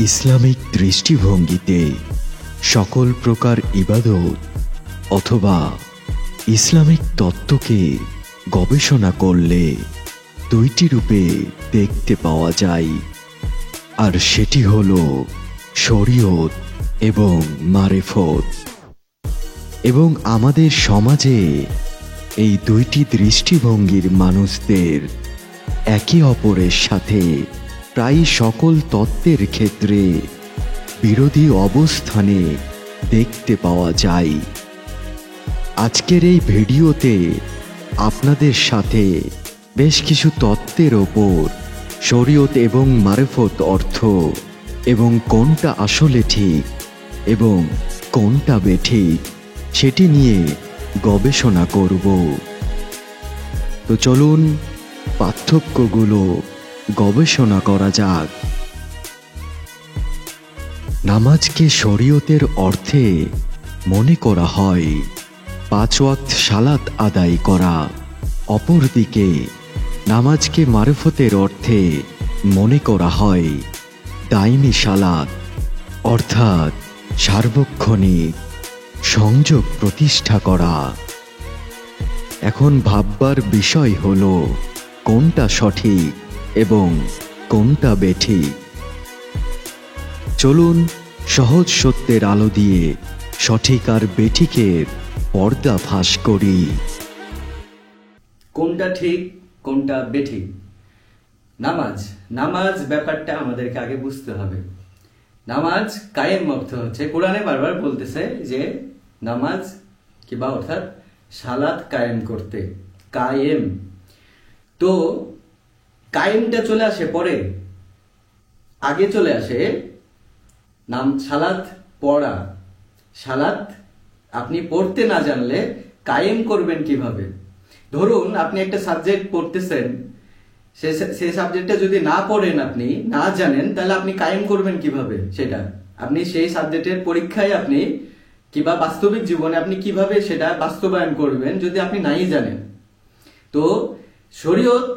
Islamic দৃষ্টিভঙ্গিতে সকল প্রকার ইবাদত অথবা ইসলামিক তত্ত্বকে গবেষণা করলে দুইটি রূপে দেখতে পাওয়া যায়, আর সেটি হল শরীয়ত এবং মারেফত। এবং আমাদের সমাজে এই দুইটি দৃষ্টিভঙ্গির মানুষদের একে অপরের সাথে প্রায় সকল তত্ত্বের ক্ষেত্রে বিরোধী অবস্থানে দেখতে পাওয়া যায়। আজকের এই ভিডিওতে আপনাদের সাথে বেশ কিছু তত্ত্বের ওপর শরীয়ত এবং মারেফত অর্থ এবং কোনটা আসলে ঠিক এবং কোনটা বেঠিক সেটি নিয়ে গবেষণা করব। তো চলুন পার্থক্যগুলো গবেষণা করা যাক। নামাজকে শরীয়তের অর্থে মনে করা হয় 5 ওয়াক্ত সালাত আদায় করা, অপরদিকে নামাজকে মারফতের অর্থে মনে করা হয় দাইমি সালাত, অর্থাৎ সার্বক্ষণিক সংযোগ প্রতিষ্ঠা করা। এখন ভাববার বিষয় হলো কোনটা সঠিক এবং কোনটা বেঠিক। চলুন সহজ সত্যের আলো দিয়ে সঠিক আর বেঠিকের পর্দা ফাঁস করি। কোনটা ঠিক কোনটা বেঠিক? নামাজ ব্যাপারটা আমাদেরকে আগে বুঝতে হবে। নামাজ কায়েম অর্থ হচ্ছে, কোরআনে বারবার বলতেছে যে নামাজ কিবা অর্থাৎ সালাত কায়েম করতে, কায়েম। তো কায়েমটা চলে আসে পরে, আগে চলে আসে সালাত পড়া। সালাত আপনি পড়তে না জানলে কায়েম করবেন কিভাবে? ধরুন আপনি একটা সাবজেক্ট পড়তেছেন, সেই সাবজেক্টটা যদি না পড়েন, আপনি না জানেন, তাহলে আপনি কায়েম করবেন কিভাবে? সেটা আপনি সেই সাবজেক্টের পরীক্ষায় আপনি কিংবা বাস্তবিক জীবনে আপনি কিভাবে সেটা বাস্তবায়ন করবেন যদি আপনি নাই জানেন? তো শরীয়ত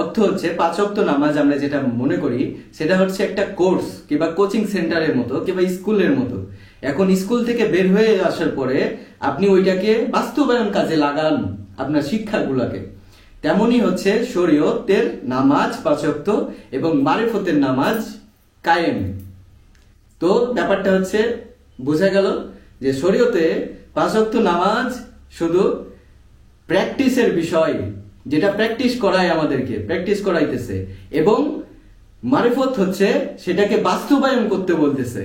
অর্থ হচ্ছে 5 ওয়াক্ত নামাজ। আমরা যেটা মনে করি সেটা হচ্ছে একটা কোর্স কিংবা কোচিং সেন্টারের মতো কিংবা স্কুলের মতো। এখন স্কুল থেকে বের হয়ে আসার পরে আপনি ওইটাকে বাস্তবায়ন কাজে লাগান আপনার শিক্ষাগুলোকে। তেমনই হচ্ছে শরীয়তের নামাজ 5 ওয়াক্ত এবং মারিফতের নামাজ কায়েম। তো ব্যাপারটা হচ্ছে বোঝা গেল যে শরীয়তে 5 ওয়াক্ত নামাজ শুধু প্র্যাকটিসের বিষয়, যেটা প্র্যাকটিস করায়, আমাদেরকে প্র্যাকটিস করাইতেছে, এবং মারিফত হচ্ছে সেটাকে বাস্তবায়ন করতে বলতেছে।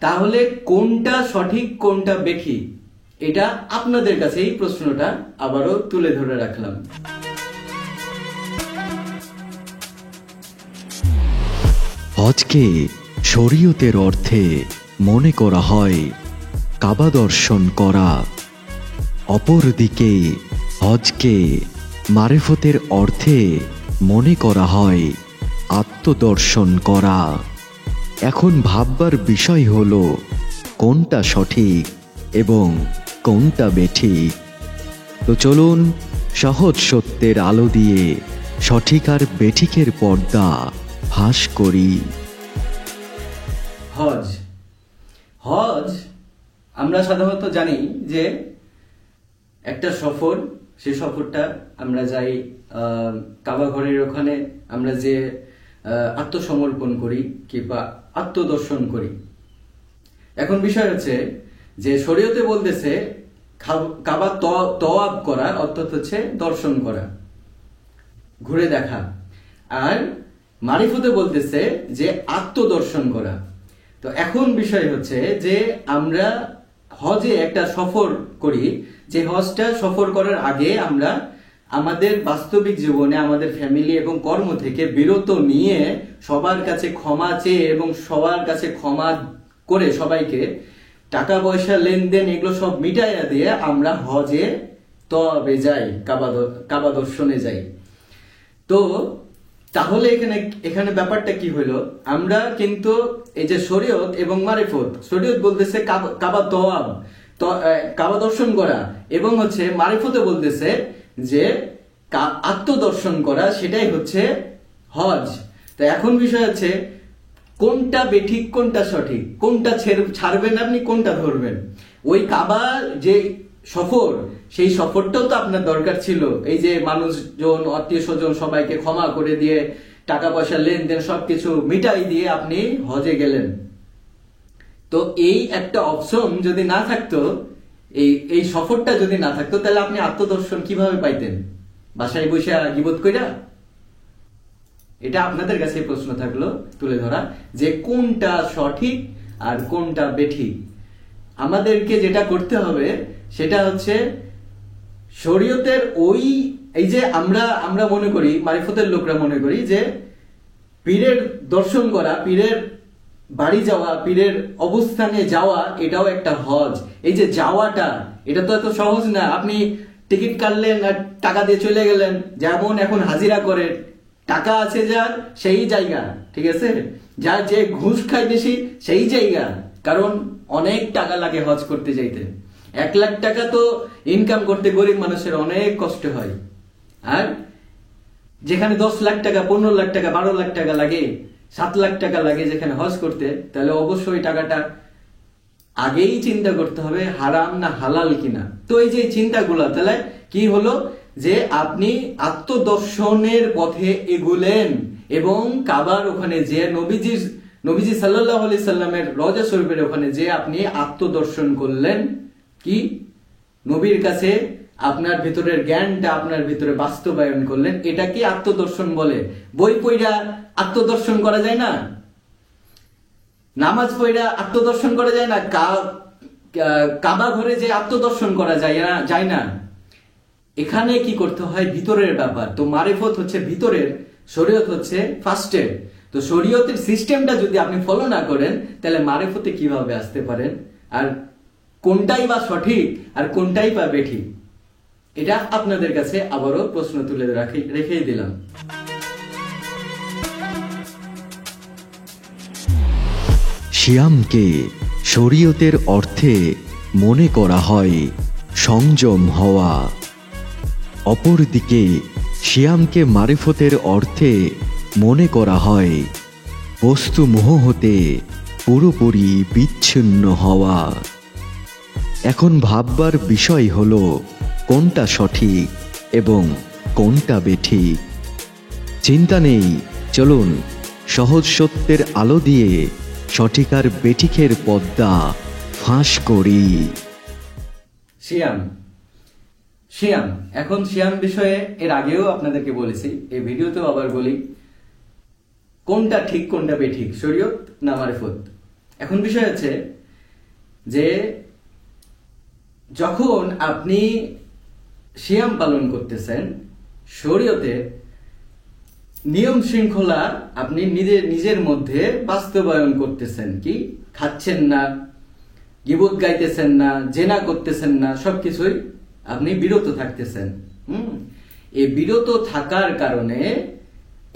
তাহলে কোনটা সঠিক কোনটা বেঠিক, এটা আপনাদের কাছে এই প্রশ্নটা আবারও তুলে ধরে রাখলাম। হজকে শরীয়তের অর্থে মনে করা হয় কাবা দর্শন করা, অপরদিকে হজকে মারেফতের অর্থে মনে করা হয় আত্মদর্শন করা। এখন ভাববার বিষয় হলো কোনটা সঠিক এবং কোনটা বেঠিক। তো চলুন সহজ সত্যের আলো দিয়ে সঠিক আর বেঠিকের পর্দা ফাঁস করি। হজ আমরা সাধারণত জানি যে একটা সফর, সেই সফরটা আমরা যাই কাবা ঘরের ওখানে, আমরা যে আত্মসমর্পণ করি কিংবা আত্মদর্শন করি। এখন বিষয় হচ্ছে যে শরীয়তে বলতেছে কাবা তওয়াব করা, অর্থাৎ হচ্ছে দর্শন করা, ঘুরে দেখা, আর মারিফতে বলতেছে যে আত্মদর্শন করা। তো এখন বিষয় হচ্ছে যে আমরা হজে একটা সফর করি, যে হজটা সফর করার আগে আমরা আমাদের বাস্তবিক জীবনে আমাদের ফ্যামিলি এবং কর্ম থেকে বিরত নিয়ে সবার কাছে ক্ষমা চেয়ে এবং সবার কাছে ক্ষমা করে সবাইকে টাকা পয়সা লেনদেন এগুলো সব মিটাইয়া দিয়ে আমরা হজে তওয়াবে যাই, কাবা দর্শনে যাই। তো তাহলে এখানে ব্যাপারটা কি হলো? আমরা কিন্তু এই যে শরীয়ত এবং মারিফত, শরীয়ত বলতেছে কাবা দর্শন করা, এবং হচ্ছে মারিফতে বলতেছে যে আত্মদর্শন করা, সেটাই হচ্ছে হজ। তো এখন বিষয় হচ্ছে কোনটা বেঠিক কোনটা সঠিক, কোনটা ছাড়বেন আপনি, কোনটা ধরবেন। ওই কাবা যে সফর, সেই সফরটাও তো আপনার দরকার ছিল। এই যে মানুষজন, আত্মীয় স্বজন সবাইকে ক্ষমা করে দিয়ে, টাকা পয়সা লেনদেন সবকিছু মিটাই দিয়ে আপনি হজে গেলেন। তো এই একটা অপশন যদি না থাকতো, এই সফরটা যদি না থাকতো, তাহলে আপনি আত্মদর্শন কিভাবে পাইতেন? বাসায় বসে গীবত কইরা? এটা আপনাদের কাছে প্রশ্ন থাকলো তুলে ধরা, যে কোনটা সঠিক আর কোনটা বেঠিক। আমাদেরকে যেটা করতে হবে সেটা হচ্ছে শরীয়তের এই যে আমরা মনে করি, মারিফতের লোকরা মনে করি যে পীরের দর্শন করা, পীরের বাড়ি যাওয়া, পীরের অবস্থানে যাওয়া, এটাও একটা হজ। এই যে যাওয়াটা, এটা তো এত সহজ না। আপনি টিকিট কাটলেন আর টাকা দিয়ে চলে গেলেন, যেমন এখন হাজিরা করে, টাকা আছে যার সেই জায়গা, ঠিক আছে, যার যে ঘুষ খায় বেশি সেই জায়গা। কারণ অনেক টাকা লাগে হজ করতে যাইতে। 1 লাখ টাকা তো ইনকাম করতে গরিব মানুষের অনেক কষ্ট হয়। আর যেখানে 10 লাখ টাকা, 15 লাখ টাকা, 12 লাখ টাকা লাগে, 7 লাখ টাকা লাগে যেখানে হজ করতে, তাহলে অবশ্যই টাকাটা আগেই চিন্তা করতে হবে হারাম না হালাল কিনা। তো এই যে চিন্তাগুলো, তাহলে কি হলো যে আপনি আত্মদর্শনের পথে এগুলেন এবং কাবার ওখানে যে নবীজি সাল্লাল্লাহু আলাইহি সাল্লামের রওজা শরীফের ওখানে যে আপনি আত্মদর্শন করলেন। কি? নবীর কাছে আপনার ভিতরের জ্ঞানটা আপনার ভিতরে বাস্তবায়ন করলেন। এটা কি আত্মদর্শন বলে? বই পড়া আত্মদর্শন করা যায় না? নামাজ পড়া আত্মদর্শন করা যায় না? কাবা ঘরে যে আত্মদর্শন করা যায় না? এখানে কি করতে হয়? ভিতরের ব্যাপার। তো মারিফত হচ্ছে ভিতরের, শরীয়ত হচ্ছে ফার্স্টের। তো শরীয়তের সিস্টেমটা যদি আপনি ফলো না করেন, তাহলে মারিফতে কিভাবে আসতে পারেন? আর কোনটাই বা সঠিক আর কোনটাই বা বেঠিক, এটা আপনাদের কাছে আবারও প্রশ্ন তুলে রেখেই দিলাম। সিয়ামকে শরীয়তের অর্থে মনে করা হয় সংযম হওয়া। অপরদিকে সিয়ামকে মারিফতের অর্থে মনে করা হয় বস্তুমোহ হতে পুরোপুরি বিচ্ছিন্ন হওয়া। এখন ভাববার বিষয় হলো কোনটা সঠিক এবং কোনটা বেঠিক। চিন্তা নেই, চলুন সহজ সত্যের আলো দিয়ে সঠিক আর বেঠিকের পর্দা ফাঁস করি। সিয়াম, এখন সিয়াম বিষয়ে এর আগেও আপনাদেরকে বলেছি, এই ভিডিওতেও আবার বলি, কোনটা ঠিক কোনটা বেঠিক, শরীয়ত না মারিফত। এখন বিষয় হচ্ছে যে যখন আপনি সিয়াম পালন করতেছেন, শরীয়তে নিয়ম শৃঙ্খলা আপনি নিজের মধ্যে বাস্তবায়ন করতেছেন। কি? খাচ্ছেন না, গীবত গাইতেছেন না, জেনা করতেছেন না, সবকিছুই আপনি বিরত থাকতেছেন। এই বিরত থাকার কারণে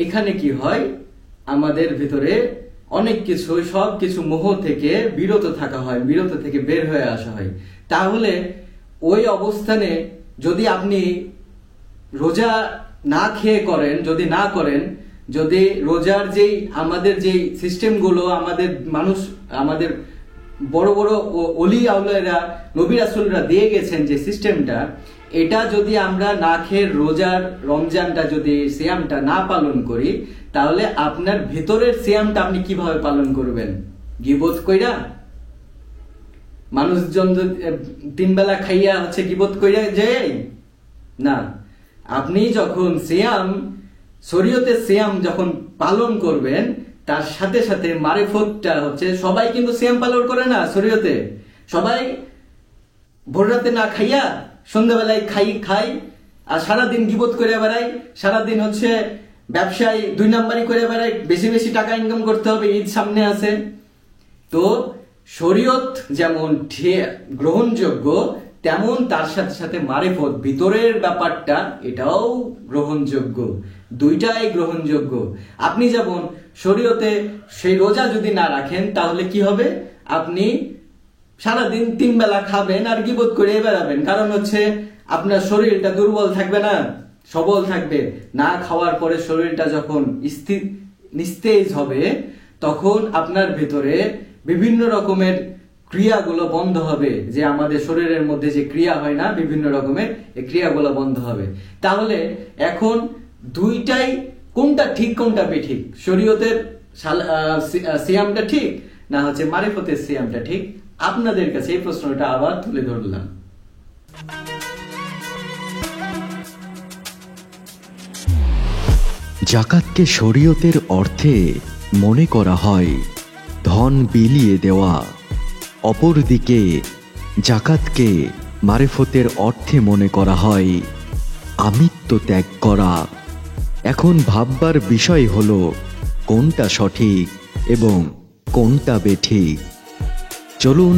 এখানে কি হয়, আমাদের ভিতরে অনেক কিছু, সবকিছু মোহ থেকে বিরত থাকা হয়, বিরত থেকে বের হয়ে আসা হয়। তাহলে ওই অবস্থানে যদি আপনি রোজা না খেয়ে করেন, যদি না করেন, যদি রোজার যেই আমাদের যেই সিস্টেমগুলো আমাদের বড় বড় অলি আউলিয়ারা, নবী রাসূলরা দিয়ে গেছেন যে সিস্টেমটা, এটা যদি আমরা না খেয়ে রমজানটা যদি সিয়ামটা না পালন করি, তাহলে আপনার ভেতরের সিয়ামটা আপনি কিভাবে পালন করবেন? গীবত কইরা? মানুষজন 3 বেলা খাইয়া হচ্ছে গীবত কইরা যায় না। আপনি যখন শরীয়তের সিয়াম যখন পালন করবেন, তার সাথে সাথে মারিফতটা হচ্ছে, সবাই কিন্তু সিয়াম পালন করে না শরীয়তে। সবাই ভোর রাতে না খাইয়া সন্ধ্যাবেলায় খাই আর সারাদিন গীবত করে বেড়াই, সারাদিন হচ্ছে ব্যবসায় 2 নাম্বারি করে বেড়াই, বেশি বেশি টাকা ইনকাম করতে হবে, ঈদ সামনে আছে। তো শরীয়ত যেমন গ্রহণযোগ্য, তেমন তার সাথে সাথে মারিফত, ভিতরের ব্যাপারটা, এটাও গ্রহণযোগ্য। দুইটাই গ্রহণযোগ্য। আপনি যেমন শরীয়তে সেই রোজা যদি না রাখেন, তাহলে কি হবে? আপনি সারাদিন 3 বেলা খাবেন আর গীবত করে বেড়াবেন। কারণ হচ্ছে আপনার শরীরটা দুর্বল থাকবে না, সবল থাকবে। না খাওয়ার পরে শরীরটা যখন নিস্তেজ হবে, তখন আপনার ভেতরে বিভিন্ন রকমের ক্রিয়াগুলো বন্ধ হবে, যে আমাদের শরীরের মধ্যে যে ক্রিয়া হয় না বিভিন্ন রকমের, এই ক্রিয়াগুলো বন্ধ হবে। তাহলে এখন দুইটাই কোনটা ঠিক কোনটা বেঠিক? শরীয়তের সিয়ামটা ঠিক না হচ্ছে মারিফতের সিয়ামটা ঠিক? আপনাদের কাছে এই প্রশ্নটা আবার তুলে ধরলাম। জাকাতকে শরীয়তের অর্থে মনে করা হয় ধন বিলিয়ে দেওয়া, অপরদিকে জাকাতকে মারিফতের অর্থে মনে করা হয় আমিত্ব ত্যাগ করা। এখন ভাববার বিষয় হলো কোনটা সঠিক এবং কোনটা বেঠিক। চলুন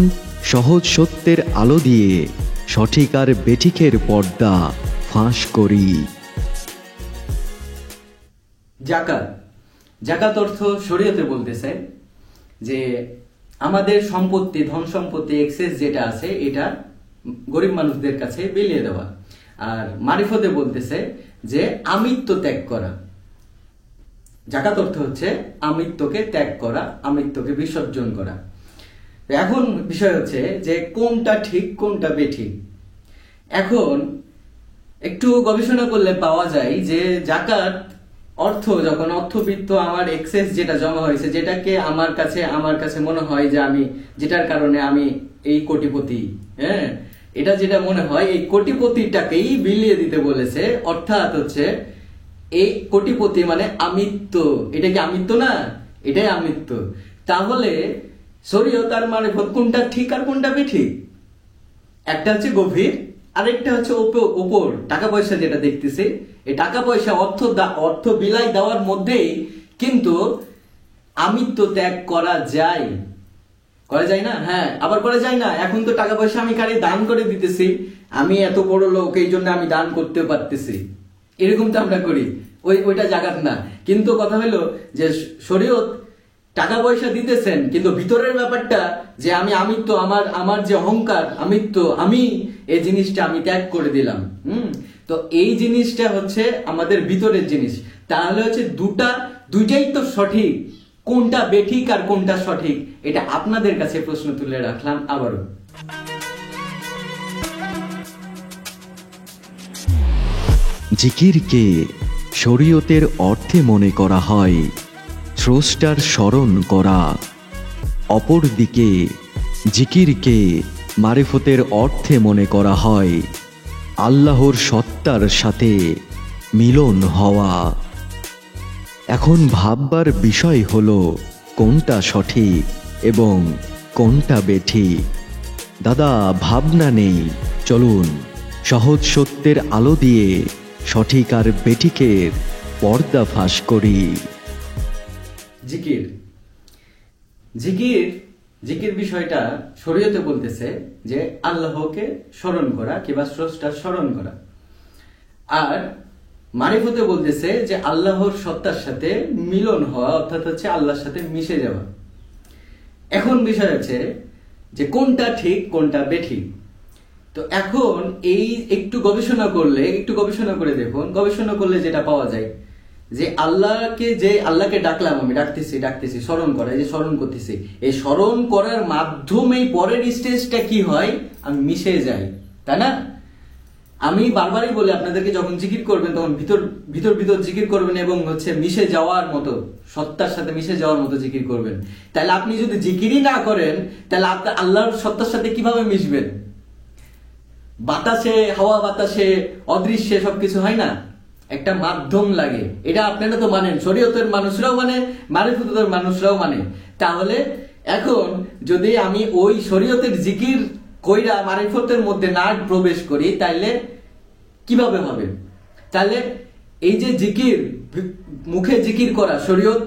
সহজ সত্যের আলো দিয়ে সঠিক আর বেঠিকের পর্দা ফাঁস করি। জাকাত, জাকাত অর্থ শরীয়তে বলতেছে যে আমাদের সম্পত্তি, ধন সম্পত্তি এক্সেস যেটা আছে এটা গরিব মানুষদের কাছে বিলিয়ে দেওয়া। আর মারিফতে বলতেছে যে আমিত্ব ত্যাগ করা। জাকাত অর্থ হচ্ছে আমিত্বকে ত্যাগ করা, আমিত্বকে বিসর্জন করা। এখন বিষয় হচ্ছে যে কোনটা ঠিক কোনটা বেঠিক। এখন একটু গবেষণা করলে পাওয়া যায় যে জাকাত অর্থ, যখন অর্থবিত্ত আমার এক্সেস যেটা জমা হয়েছে, যেটাকে আমার কাছে মনে হয় যে আমি যেটার কারণে আমি এই কোটিপতি, হ্যাঁ, এটা যেটা মনে হয় এই কোটিপতিটাকেই বিলিয়ে দিতে বলেছে। অর্থাৎ হচ্ছে এই কোটিপতি মানে আমিত্ব। এটা কি আমিত্ব না? এটাই আমিত্ব। তাহলে শরীয়ত আর মারিফত কোনটা ঠিক আর কোনটা বেঠিক? একটা হচ্ছে গভীর, আরেকটা হচ্ছে উপর টাকা পয়সা যেটা দেখতেছি, এই টাকা পয়সা অর্থ বিলাই দেওয়ার মধ্যেই কিন্তু আমিত্ব ত্যাগ করা যায়। করা যায় না? হ্যাঁ, আবার করা যায় না। এখন তো টাকা পয়সা আমি কারে দান করে দিতেছি, আমি এত বড় লোক এই জন্য আমি দান করতে পারতেছি, এরকম তো আমরা করি। ওইটা জাকাত না। কিন্তু কথা হলো যে শরীয়ত টাকা পয়সা দিতেছেন, কিন্তু ভিতরের ব্যাপারটা যে আমি আমিত্ব, আমার যে অহংকার, আমিত্ব, আমি এই জিনিসটা আমি ত্যাগ করে দিলাম। তো এই জিনিসটা হচ্ছে আমাদের ভিতরের জিনিস। তাহলে হচ্ছে দুইটাই তো সঠিক। কোনটা বেঠিক আর কোনটা সঠিক, এটা আপনাদের কাছে প্রশ্ন তুলে রাখলাম আবারও। জিকিরকে শরীয়তের অর্থে মনে করা হয় স্রষ্টার স্মরণ করা, অপরদিকে জিকিরকে মারিফতের অর্থে মনে করা হয় আল্লাহর সত্তার সাথে মিলন হওয়া। এখন ভাববার বিষয় হলো কোনটা সঠিক এবং কোনটা বেঠিক। দাদা, ভাবনা নেই, চলুন সহজ সত্যের আলো দিয়ে সঠিক আর বেঠিকের পর্দা ফাঁস করি। জিকির, জিকির জিকির বিষয়টা শরীয়তে বলতেছে যে আল্লাহকে স্মরণ করা কিংবা স্রষ্টার স্মরণ করা। আর মারিফতে বলতেছে যে আল্লাহর সত্তার সাথে মিলন হওয়া, অর্থাৎ হচ্ছে আল্লাহর সাথে মিশে যাওয়া। এখন বিষয় হচ্ছে যে কোনটা ঠিক কোনটা বেঠিক। তো এখন এই একটু গবেষণা করে দেখুন, গবেষণা করলে যেটা পাওয়া যায় যে আল্লাহকে ডাকলাম, আমি ডাকতেছি স্মরণ করা, এই যে স্মরণ করতেছি, এই স্মরণ করার মাধ্যমেই পরের স্টেজটা কি হয়, আমি মিশে যাই, তাই না? আমি বারবারই বলি আপনাদেরকে, যখন জিকির করবেন তখন ভিতর জিকির করবেন এবং হচ্ছে মিশে যাওয়ার মতো, সত্তার সাথে মিশে যাওয়ার মতো জিকির করবেন। তাহলে আপনি যদি জিকিরই না করেন তাহলে আপনি আল্লাহর সত্তার সাথে কিভাবে মিশবেন? বাতাসে, হাওয়া বাতাসে, অদৃশ্যে সবকিছু হয় না, একটা মাধ্যম লাগে। এটা আপনারা তো মানেন, শরীয়তের মানুষরাও মানে, মারিফতের মানুষরাও মানে। তাহলে এখন যদি আমি ওই শরীয়তের জিকির কইরা মারিফতের মধ্যে না প্রবেশ করি তাইলে কিভাবে হবে? তাহলে এই যে জিকির, মুখে জিকির করা, শরীয়ত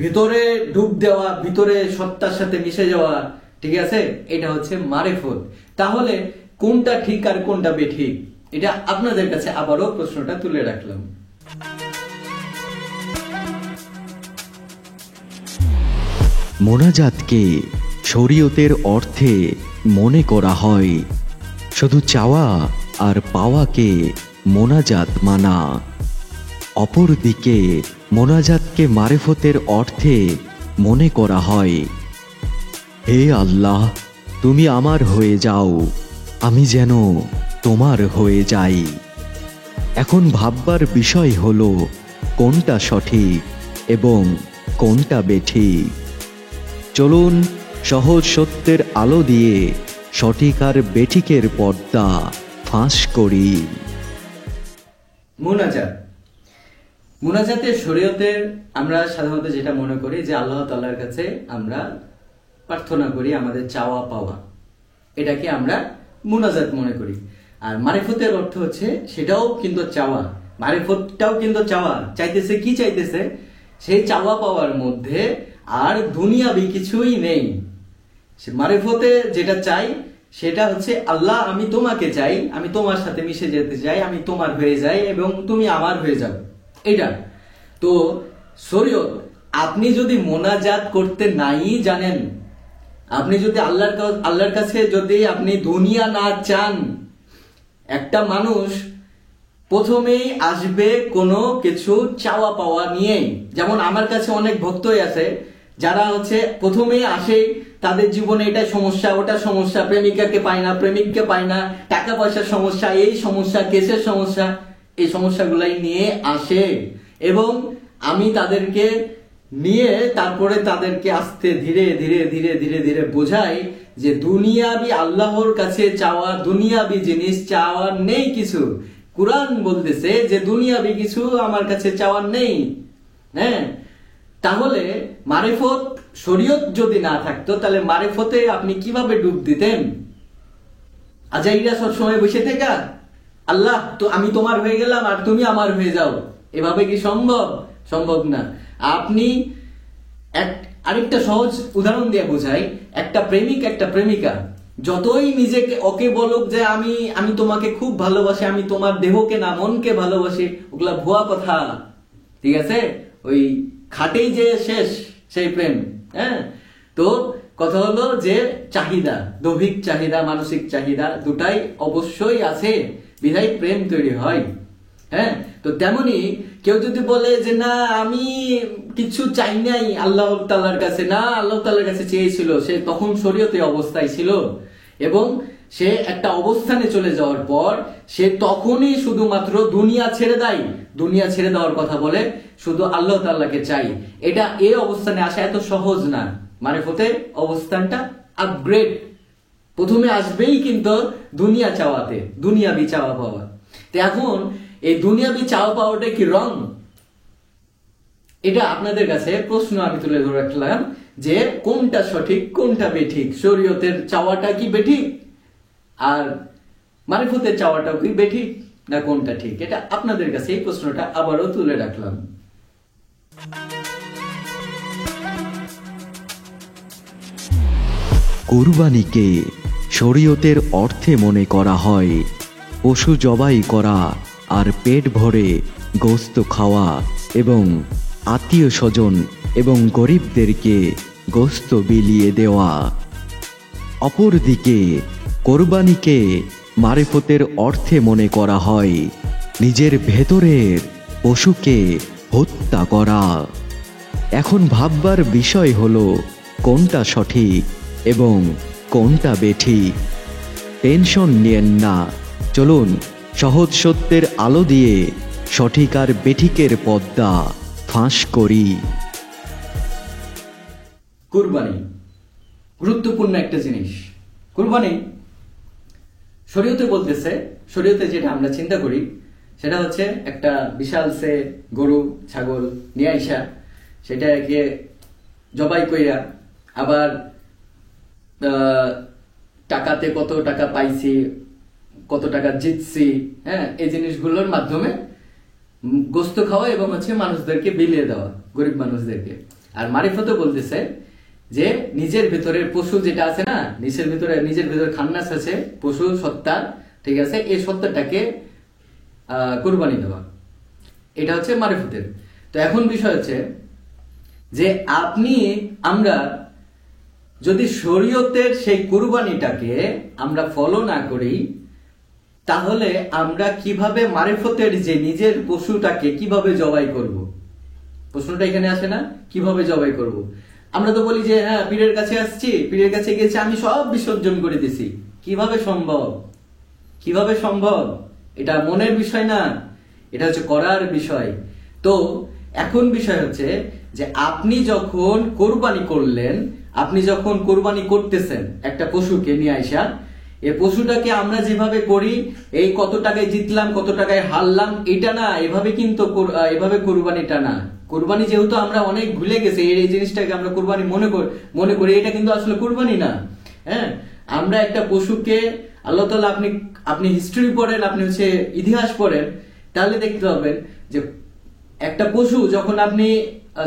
ভিতরে ডুব দেওয়া, ভিতরে সত্তার সাথে মিশে যাওয়া, ঠিক আছে, এটা হচ্ছে মারিফত। তাহলে কোনটা ঠিক আর কোনটা বেঠিক, এটা আপনাদের কাছে আবারও প্রশ্নটা তুলে রাখলাম। মোনাজাতকে শরীয়তের অর্থে মনে করা হয় শুধু চাওয়া আর পাওয়াকে মোনাজাত মানা। অপরদিকে মোনাজাতকে মারিফতের অর্থে মনে করা হয়। হে আল্লাহ, তুমি আমার হয়ে যাও, আমি যেন তোমার হয়ে যাই। এখন ভাববার বিষয় হলো কোনটা সঠিক এবং কোনটা বেঠিক। চলুন সহজ সত্যের আলো দিয়ে সঠিক আর বেঠিকের পর্দা ফাঁস করি। মুনাজাত। মুনাজাতের শরীয়তের আমরা সাধারণত যেটা মনে করি যে আল্লাহ তাআলার কাছে আমরা প্রার্থনা করি আমাদের চাওয়া পাওয়া, এটাকে আমরা মুনাজাত মনে করি। আর মারিফতের অর্থ হচ্ছে সেটাও কিন্তু চাওয়া, মারিফতটাও কিন্তু চাওয়া। চাইতেছে কি চাইতেছে? সেই চাওয়া পাওয়ার মধ্যে আর দুনিয়াবি কিছুই নেই। সে মারিফতে যেটা চাই সেটা হচ্ছে আল্লাহ, আমি তোমাকে চাই, আমি তোমার সাথে মিশে যেতে চাই, আমি তোমার হয়ে যাই এবং তুমি আমার হয়ে যাও, এটা। তো শরীয়ত, আপনি যদি মোনাজাত করতে নাই জানেন, আপনি যদি আল্লাহর কাছে যদি আপনি দুনিয়া না চান, একটা মানুষ প্রথমেই আসবে কোনো কিছু চাওয়া পাওয়া নিয়ে। যেমন আমার কাছে অনেক ভক্তই আছে যারা হচ্ছে প্রথমেই আসে, তাদের জীবনে এটা সমস্যা, ওটা সমস্যা, প্রেমিকাকে পায় না, প্রেমিককে পায় না, টাকা পয়সার সমস্যা, এই সমস্যা, কেসের সমস্যা, এই সমস্যাগুলাই নিয়ে আসে। এবং আমি তাদেরকে নিয়ে তারপরে তাদেরকে আস্তে ধীরে ধীরে ধীরে ধীরে ধীরে বোঝাই যে দুনিয়াবি আল্লাহর কাছে চাওয়া, দুনিয়াবি জিনিস চাওয়ার নেই কিছু। কুরআন বলতেছে যে দুনিয়াবি কিছু আমার কাছে চাওয়ার নেই। হ্যাঁ, তাহলে মারিফত শরীয়ত যদি না থাকতো তাহলে মারিফতে আপনি কিভাবে ডুব দিতেন? আজাইরা সব সময় বসে থেকে আল্লাহ তো আমি তোমার হয়ে গেলাম আর তুমি আমার হয়ে যাও, এভাবে কি সম্ভব? সম্ভব না। আপনি আরেকটা সহজ উদাহরণ দিয়ে বোঝাই। একটা প্রেমিক, একটা প্রেমিকা যতই নিজেকে ওকে বলুক যে আমি তোমাকে খুব ভালোবাসি, আমি তোমার দেহকে না মনকে ভালোবাসি, ওগুলা ভুয়া কথা, ঠিক আছে? ওই খাটেই যে শেষ সেই প্রেম। হ্যাঁ, তো কথা হলো যে চাহিদা, দৈহিক চাহিদা, মানসিক চাহিদা দুটাই অবশ্যই আছে, বিধায় প্রেম তৈরি হয়। হ্যাঁ, তো তেমনি কেউ যদি বলে যে না আমি কিছু চাই নাই আল্লাহ তাআলার কাছে, না আল্লাহ তাআলার কাছে চেয়েছিল, সে তখন শরীয়তে অবস্থায় ছিল এবং সে একটা অবস্থানে চলে যাওয়ার পর সে তখনই শুধুমাত্র দুনিয়া ছেড়ে দেয়, দুনিয়া ছেড়ে দেওয়ার কথা বলে, শুধু আল্লাহ তাআলাকে চাই। এটা এই অবস্থানে আসা এত সহজ না। মারিফতের অবস্থানটা আপগ্রেড, প্রথমে আসবেই কিন্তু দুনিয়া চাওয়াতে, দুনিয়াবি চাওয়া পাওয়া। তো এখন এই দুনিয়াবি চাওয়া পাওয়াটা কি রং? এটা আপনাদের কাছে প্রশ্ন আমি তুলে ধরে রাখলাম যে কোনটা সঠিক কোনটা বেঠিক। শরীয়তের চাওয়াটা কি বেঠিক আর মারিফতের চাওয়াটাও কি বেঠিক, না কোনটা ঠিক? এটা আপনাদের কাছে এই প্রশ্নটা আবারও তুলে রাখলাম। কুরবানিকে শরীয়তের অর্থে মনে করা হয় পশু জবাই করা আর পেট ভরে গোশত খাওয়া এবং আত্মীয় স্বজন এবং গরিবদেরকে গোশত বিলিয়ে দেওয়া। অপরদিকে কোরবানিকে মারিফতের অর্থে মনে করা হয় নিজের ভেতরের পশুকে হত্যা করা। এখন ভাববার বিষয় হলো কোনটা সঠিক এবং কোনটা বেঠিক। টেনশন নিয়েন না, চলুন সহজ সত্যের আলো দিয়ে সঠিক আর বেঠিকের পর্দা ফাঁস করি। কুরবানি গুরুত্বপূর্ণ একটা জিনিস। কুরবানি শরীয়তে বলতেছে, শরীয়তে যেটা আমরা চিন্তা করি সেটা হচ্ছে একটা বিশাল সে গরু ছাগল নিয়ে আইসা সেটাকে জবাই কইরা আবার টাকাতে কত টাকা পাইছি, কত টাকা জিতছি, হ্যাঁ, এই জিনিসগুলোর মাধ্যমে গোস্ত খাওয়া এবং হচ্ছে মানুষদেরকে বিলিয়ে দেওয়া, গরিব মানুষদেরকে। আর মারিফতে বলতেছে যে নিজের ভেতরের পশু যেটা আছে না, নিজের ভেতরে খান্নাস আছে পশু সত্তা, ঠিক আছে, এই সত্তাটাকে কুরবানি দেওয়া, এটা হচ্ছে মারিফতের। তো এখন বিষয় হচ্ছে যে আমরা যদি শরীয়তের সেই কুরবানিটাকে আমরা ফলো না করি তাহলে আমরা কিভাবে মারিফতের যে নিজের পশুটাকে কিভাবে জবাই করব? প্রশ্নটা এখানে আসে না, কিভাবে জবাই করব? আমরা তো বলি যে হ্যাঁ পীরের কাছে আসছি, পীরের কাছে গেছি, আমি সব বিসর্জন করে দিছি। কিভাবে সম্ভব? কিভাবে সম্ভব? এটা মনের বিষয় না, এটা হচ্ছে করার বিষয়। তো এখন বিষয় হচ্ছে যে আপনি যখন কোরবানি করলেন, আপনি যখন কোরবানি করতেছেন একটা পশুকে নিয়ে আইসা, এই পশুটাকে আমরা যেভাবে করি, এই কত টাকায় জিতলাম কত টাকায় হারলাম, এটা না, এভাবে কিন্তু এভাবে কোরবানিটা না। কোরবানি যেহেতু আমরা অনেক ভুলে গেছি, এই জিনিসটাকে আমরা কোরবানি মনে করি, এটা কিন্তু আসলে কোরবানি না। হ্যাঁ, আমরা একটা পশুকে আল্লাহ তাআলা, আপনি হিস্ট্রি পড়েন, আপনি হচ্ছে ইতিহাস পড়েন, তাহলে দেখতে পাবেন যে একটা পশু যখন আপনি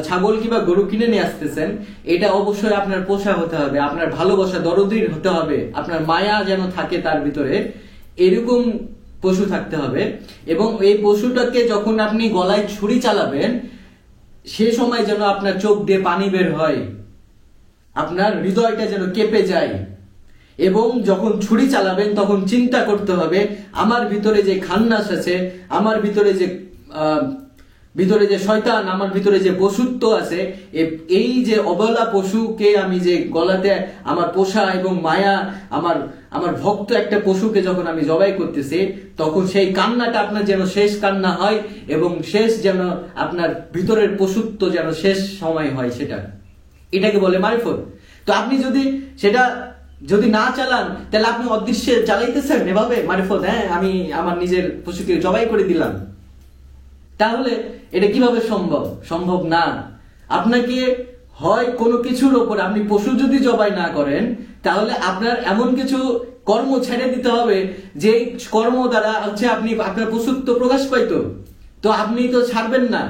ছাগল কিংবা গরু কিনে নিয়ে আসতেছেন, এটা অবশ্যই আপনার পোষা হতে হবে, আপনার ভালোবাসা দরদি হতে হবে, আপনার মায়া যেন থাকে তার ভিতরে, এরকম পশু থাকতে হবে। এবং এই পশুটাকে যখন আপনি গলায় ছুরি চালাবেন, সে সময় যেন আপনার চোখ দিয়ে পানি বের হয়, আপনার হৃদয়টা যেন কেঁপে যায়। এবং যখন ছুরি চালাবেন তখন চিন্তা করতে হবে আমার ভিতরে যে খান্নাস আছে, আমার ভিতরে যে শয়তান, আমার ভিতরে যে পশুত্ব আছে, এই যে অবলা পশুকে আমি যে গলাতে আমার পোষা এবং মায়া, আমার ভক্ত একটা পশুকে যখন আমি জবাই করতেছি, তখন সেই কান্নাটা আপনার যেন শেষ কান্না হয় এবং শেষ যেন আপনার ভিতরের পশুত্ব যেন শেষ সময় হয়, এটাকে বলে মারিফত। তো আপনি যদি না চালান, তাহলে আপনি অদৃশ্যে চালাইতেছেন এভাবে মারিফত, হ্যাঁ আমি আমার নিজের পশুকে জবাই করে দিলাম, তাহলে এটা কিভাবে সম্ভব? সম্ভব না। আপনাকে হয় কোনো কিছুর ওপর, আপনি পশু যদি জবাই না করেন, তাহলে আপনার এমন কিছু কর্ম ছেড়ে দিতে হবে যে কর্ম দ্বারা হচ্ছে আপনি আপনার পশুত্ব প্রকাশ পাইতো, তো আপনি তো ছাড়বেন না,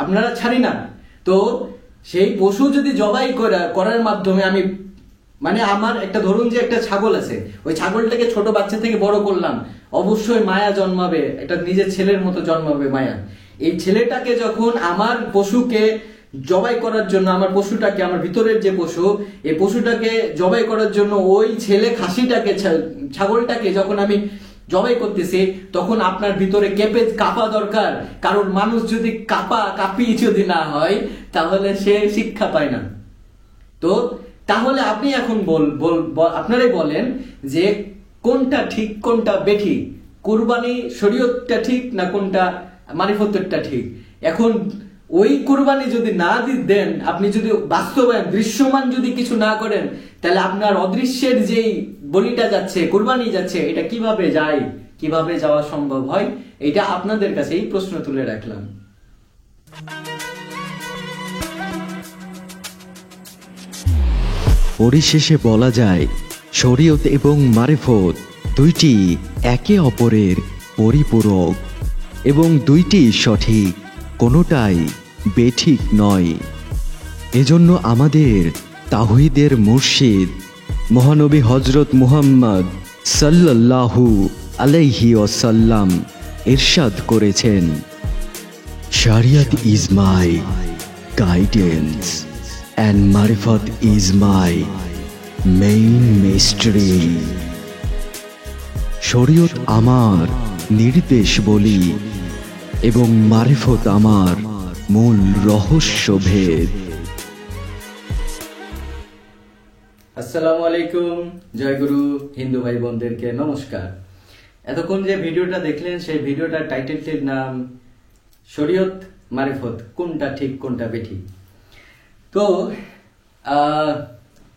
আপনারা ছাড়ি না। তো সেই পশু যদি জবাই করার মাধ্যমে আমি, মানে আমার একটা, ধরুন যে একটা ছাগল আছে, ওই ছাগলটাকে ছোট বাচ্চা থেকে বড় করলাম, অবশ্যই মায়া জন্মাবে, এটা নিজের ছেলের মতো জন্মাবে মায়া। এই ছেলেটাকে যখন আমার পশুকে জবাই করার জন্য, আমার পশুটাকে, আমার ভিতরের যে পশু, এই পশুটাকে জবাই করার জন্য ওই ছেলে খাসিটাকে, ছাগলটাকে যখন আমি জবাই করতেছি, তখন আপনার ভিতরে কাঁপা দরকার। কারণ মানুষ যদি কাঁপি যদি না হয়, তাহলে সে শিক্ষা পায় না। তো তাহলে আপনি এখন আপনারাই বলেন যে কোনটা ঠিক কোনটা বেঠিক, কুরবানি শরীয়তটা ঠিক না কোনটা মারিফতটা ঠিক? এখন ওই কুরবানি যদি না দেন, আপনি যদি বাস্তবায়ন দৃশ্যমান যদি কিছু না করেন, তাহলে আপনার অদৃশ্যের যেই বলিটা যাচ্ছে, কুরবানি যাচ্ছে, এটা কিভাবে যায়, কিভাবে যাওয়া সম্ভব হয়? এটা আপনাদের কাছেই প্রশ্ন তুলে রাখলাম। পরিশেষে বলা যায়, শরীয়ত এবং মারিফত দুইটি একে অপরের পরিপূরক এবং দুইটি সঠিক, কোনোটাই বেঠিক নয়। এজন্য আমাদের তাওহীদের মুর্শিদ মহানবী হযরত মুহাম্মদ সাল্লাল্লাহু আলাইহি ওয়াসাল্লাম ইরশাদ করেছেন, শরিয়ত is my guidance and Marifat is my main mystery. শরীয়ত আমার নির্দেশ বলি এবং মারিফত আমার মূল রহস্য ভেদ। আসসালামু আলাইকুম, জয় গুরু। হিন্দু ভাই বোনদেরকে নমস্কার। এতক্ষণ যে ভিডিওটা দেখলেন, সেই ভিডিওটার টাইটেলটির নাম শরীয়ত মারিফত, কোনটা ঠিক কোনটা বেঠিক। তো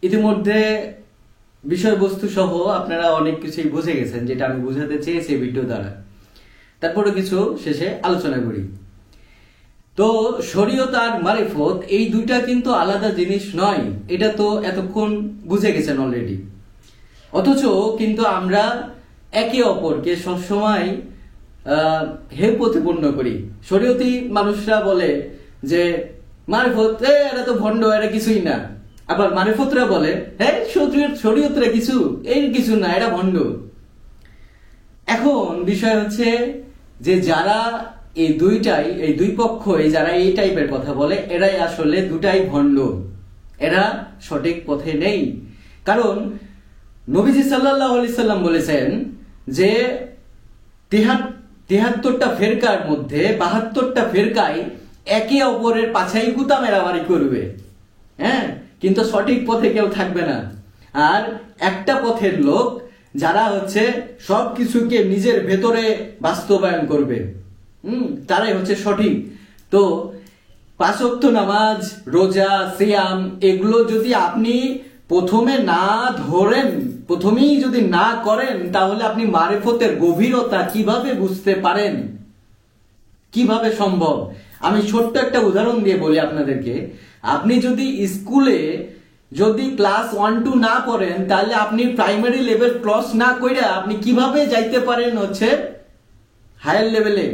ইতিমধ্যে বিষয়বস্তু সহ আপনারা অনেক কিছুই বুঝে গেছেন, যেটা আমি বুঝাতে চেয়েছি ভিডিও দ্বারা। তারপরে কিছু শেষে আলোচনা করি। তো শরীয়ত আর মারিফত এই দুইটা কিন্তু আলাদা জিনিস নয়, এটা তো এতক্ষণ বুঝে গেছেন অলরেডি। অথচ কিন্তু আমরা একে অপরকে সবসময় প্রতিপন্ন করি। শরীয়তি মানুষরা বলে যে মারিফত এরা তো ভণ্ড, এরা কিছুই না। আবার মারিফতরা বলে হ্যাঁ শরীয়তরা কিছু না, এরা ভণ্ড। এখন বিষয় হচ্ছে যে যারা এই দুই পক্ষ, যারা এই টাইপের কথা বলে, এরাই আসলে দুটাই ভণ্ড, এরা সঠিক পথে নেই। কারণ নবীজি সাল্লাল্লাহু আলাইহি সাল্লাম বলেছেন যে ৭৩টা ফেরকার মধ্যে ৭২টা ফেরকায় একে অপরের পাছাই গুতা মেরামারি করবে। হ্যাঁ, কিন্তু সঠিক পথে কেউ থাকবে না। আর একটা পথের লোক যারা হচ্ছে সবকিছুকে নিজের ভেতরে বাস্তবায়ন করবে, তারাই হচ্ছে সঠিক। তো 5 ওয়াক্ত নামাজ, রোজা, সিয়াম এগুলো যদি আপনি প্রথমে না ধরেন, প্রথমেই যদি না করেন, তাহলে আপনি মারিফতের গভীরতা কিভাবে বুঝতে পারেন? কিভাবে সম্ভব? আমি ছোট্ট একটা উদাহরণ দিয়ে বলি আপনাদেরকে। আপনি যদি স্কুলে যদি ক্লাস 1-2 না পড়েন, তাহলে আপনি প্রাইমারি লেভেল ক্রস না কইরা আপনি কিভাবে যাইতে পারেন হচ্ছে হায়ার লেভেলে,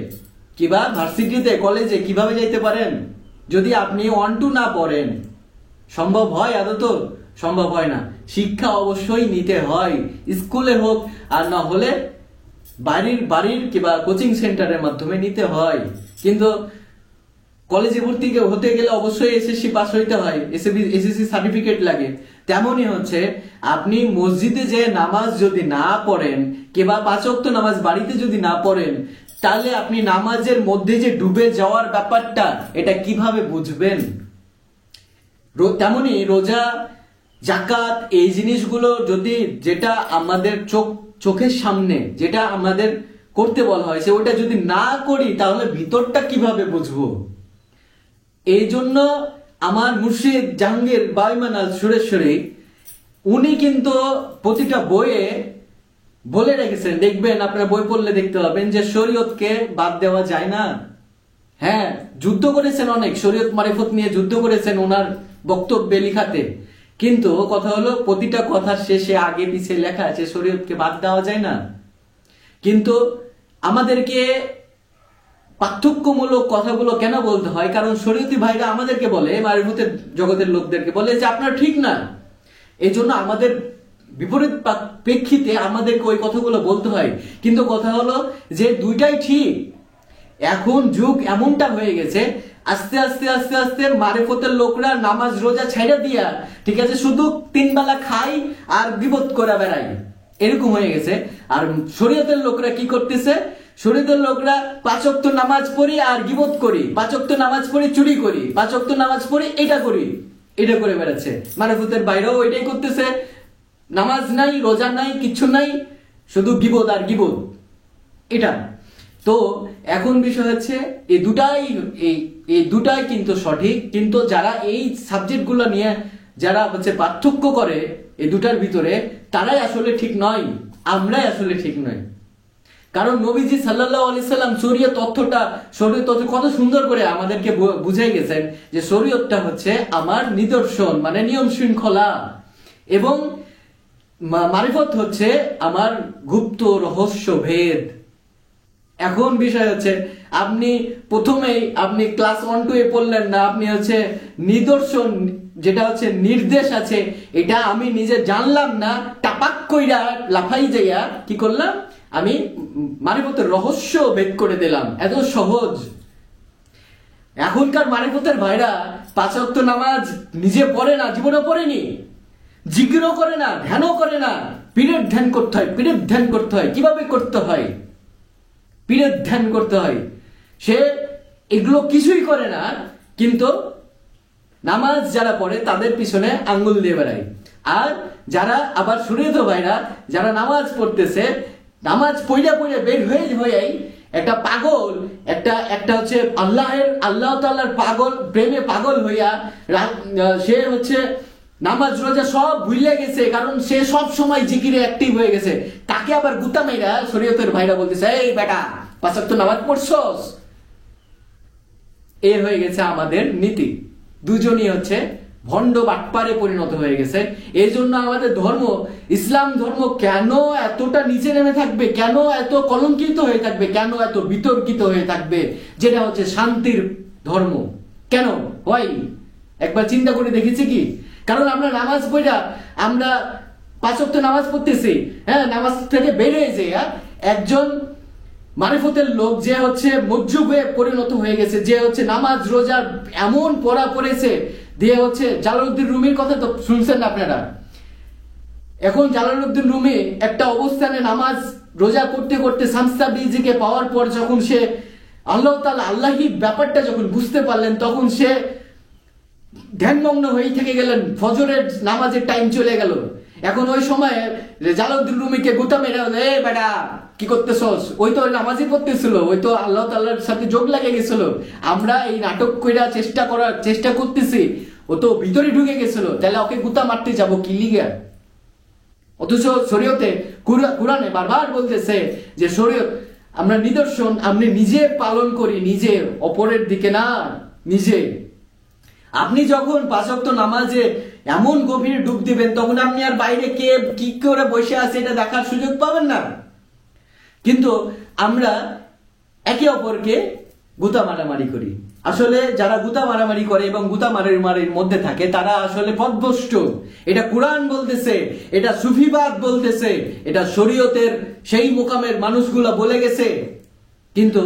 কিবা ভার্সিটিতে, কলেজে কিভাবে যাইতে পারেন যদি আপনি 1-2 না পড়েন? সম্ভব হয়? আদত সম্ভব হয় না। শিক্ষা অবশ্যই নিতে হয়, স্কুলে হোক আর না হলে বাড়ির কিবা কোচিং সেন্টারের মাধ্যমে নিতে হয়। কিন্তু কলেজে ভর্তি হতে গেলে অবশ্যই এসএসসি পাস হইতে হয়, এসএসসি সার্টিফিকেট লাগে। তেমনই হচ্ছে আপনি মসজিদে যে নামাজ যদি না পড়েন কিংবা 5 ওয়াক্ত নামাজ বাড়িতে যদি না পড়েন, তাহলে আপনি নামাজের মধ্যে যে ডুবে যাওয়ার ব্যাপারটা এটা কিভাবে বুঝবেন? তেমনি রোজা, জাকাত এই জিনিসগুলো যদি যেটা আমাদের চোখের সামনে যেটা আমাদের করতে বলা হয়েছে ওটা যদি না করি, তাহলে ভিতরটা কিভাবে বুঝবো? এই জন্য আমার মুর্শিদ জাহাঙ্গীর বাঈমান আল সুরেশ্বরী উনি কিন্তু প্রতিটা বইয়ে বলে রেখেছেন, দেখবেন আপনার বই পড়লে দেখতে পাবেন যে শরীয়তকে বাদ দেওয়া যায় না। হ্যাঁ, যুদ্ধ করেছেন অনেক, শরীয়ত মারিফত নিয়ে যুদ্ধ করেছেন ওনার বক্তব্যে লিখাতে, কিন্তু কথা হলো প্রতিটা কথার শেষে আগে পিছে লেখা আছে শরীয়তকে বাদ দেওয়া যায় না। কিন্তু আমাদেরকে পার্থক্যমূলক কথাগুলো কেন বলতে হয়? কারণ শরীয়তি ভাইরা আমাদেরকে বলে, মারিফতের জগতের লোকদেরকে বলে যে আপনারা ঠিক না, এই জন্য আমাদের বিপরীত প্রেক্ষিতে আমাদেরকে ওই কথাগুলো বলতে হয়। কিন্তু কথা হলো যে দুইটাই ঠিক। এখন যুগ এমনটা হয়ে গেছে, আস্তে আস্তে আস্তে আস্তে মারিফতের লোকরা নামাজ রোজা ছাইড়া দিয়া, ঠিক আছে, শুধু 3 বেলা খাই আর গীবত করে বেড়াই, এরকম হয়ে গেছে। আর শরীয়তের লোকরা কি করতেছে? শরীয়তের লোকরা 5 ওয়াক্ত নামাজ পড়ি আর গীবত করি, 5 ওয়াক্ত নামাজ পড়ি চুরি করি, 5 ওয়াক্ত নামাজ পড়ি এটা করি, এটা করে বেড়াচ্ছে। মারিফতের বাইরেও এটাই করতেছে, নামাজ নাই, রোজা নাই, কিচ্ছু নাই, শুধু গীবত আর গীবত এটা। তো এখন বিষয় হচ্ছে এই দুটাই কিন্তু সঠিক, কিন্তু যারা এই সাবজেক্টগুলো নিয়ে যারা হচ্ছে পার্থক্য করে এই দুটার ভিতরে, তারাই আসলে ঠিক নয়, আমরাই আসলে ঠিক নয়। কারণ নবীজি সাল্লাল্লাহু আলাইহি সাল্লাম শরীয়ত তথ্য কত সুন্দর করে আমাদেরকে বুঝাই গেছেন যে শরীয়তটা হচ্ছে আমার নিদর্শন, মানে নিয়ম শৃঙ্খলা, এবং মারিফত হচ্ছে আমার গুপ্ত রহস্য ভেদ। এখন বিষয় হচ্ছে আপনি প্রথমেই আপনি ক্লাস 1-2 এ পড়লেন না, আপনি হচ্ছে নিদর্শন যেটা হচ্ছে নির্দেশ আছে এটা আমি নিজে জানলাম না, টাপাক কইরা লাফাই যাইয়া কি করলাম, আমি মারিফতের রহস্য ভেদ করে দিলাম, এত সহজ। এখনকার মারিফতের ভাইরা 5 ওয়াক্ত নামাজ নিজে পড়ে না, জীবনে পড়েনি, জিকিরও করে না, ধ্যানও করে না। পীরের ধ্যান করতে হয়, পীরের ধ্যান করতে হয়। কিভাবে করতে হয়? পীরের ধ্যান করতে হয়। সে এগুলো কিছুই করে না, কিন্তু নামাজ যারা পড়ে তাদের পিছনে আঙ্গুল দিয়ে বেড়ায়। আর যারা আবার শরীয়ত ভাইরা যারা নামাজ পড়তেছে, নামাজ পড়ে বের হয়ে একটা পাগল, একটা হচ্ছে আল্লাহ তাআলার পাগল, প্রেমে পাগল হইয়া সে হচ্ছে নামাজ রোজা সব ভুলে গেছে, কারণ সে সব সময় জিকিরে অ্যাক্টিভ হয়ে গেছে। তাকে আবার গুতা মাইরা শরীয়তের ভাইরা বলতেছে, এই বেটা 5 ওয়াক্ত নামাজ পড়ছস। এ হয়ে গেছে আমাদের নীতি। দুজনই হচ্ছে ভণ্ড বাটপারে পরিণত হয়ে গেছে। এই জন্য আমাদের ধর্ম, ইসলাম ধর্ম কেন এতটা নিচে নেমে থাকবে, কেন এত কলঙ্কিত হয়ে থাকবে, কেন এত বিতর্কিত হয়ে থাকবে, যেটা হচ্ছে শান্তির ধর্ম? কেন হয় একবার চিন্তা করে দেখেছি কি? কারণ আমরা নামাজ পড়া, আমরা 5 ওয়াক্ত নামাজ পড়তেছি, হ্যাঁ, নামাজ থেকে বের হয়েছে একজন মারিফতের লোক যে হচ্ছে মজ্জুবে পরিণত হয়ে গেছে, যে হচ্ছে নামাজ রোজা এমন পড়া পড়েছে দিয়ে হচ্ছে জালালউদ্দিন রুমির কথা তো শুনছেন আপনারা। এখন জালালউদ্দিন রুমি একটা অবস্থানে নামাজ রোজা করতে করতে শামসাবিজিকে পাওয়ার পর যখন সে আল্লাহ তাআলা আল্লাহি ব্যাপারটা যখন বুঝতে পারলেন, তখন সে ধ্যানমগ্ন হয়ে থেকে গেলেন, ফজরের নামাজের টাইম চলে গেল, এখন ওই সময় জালাউদ্দিন রুমিকে গুতা মেরে, এ বেটা কি করতেছস, ওই তো নামাজই পড়তেছিল, ওই তো আল্লাহ তাআলার সাথে যোগ লাগে গেছিল, আমরা এই নাটক কইরা চেষ্টা করতেছি, ও তো ভিতরে ঢুকে গেছিল, তাহলে ওকে গুতা মারতে যাবো কি লিগা? অথচ শরীয়তে কুরআনে বারবার বলতেছে যে শরীয়ত আমরা নিদর্শন আপনি নিজে পালন করি, নিজে, অপরের দিকে না, নিজে। আপনি যখন 5 ওয়াক্ত নামাজে এমন গভীর ডুব দিবেন, তখন আপনি আর বাইরে কে কি করে বসে আছে এটা দেখার সুযোগ পাবেন না। কিন্তু আমরা একে অপরকে গুতা মারামারি করি। আসলে যারা গুতা মারামারি করে এবং গুতা মারামারির মধ্যে থাকে তারা আসলে পথভ্রষ্ট। এটা কুরআন বলতেছে, এটা সুফিবাদ বলতেছে, এটা শরীয়তের সেই মোকামের মানুষগুলা বলে গেছে। কিন্তু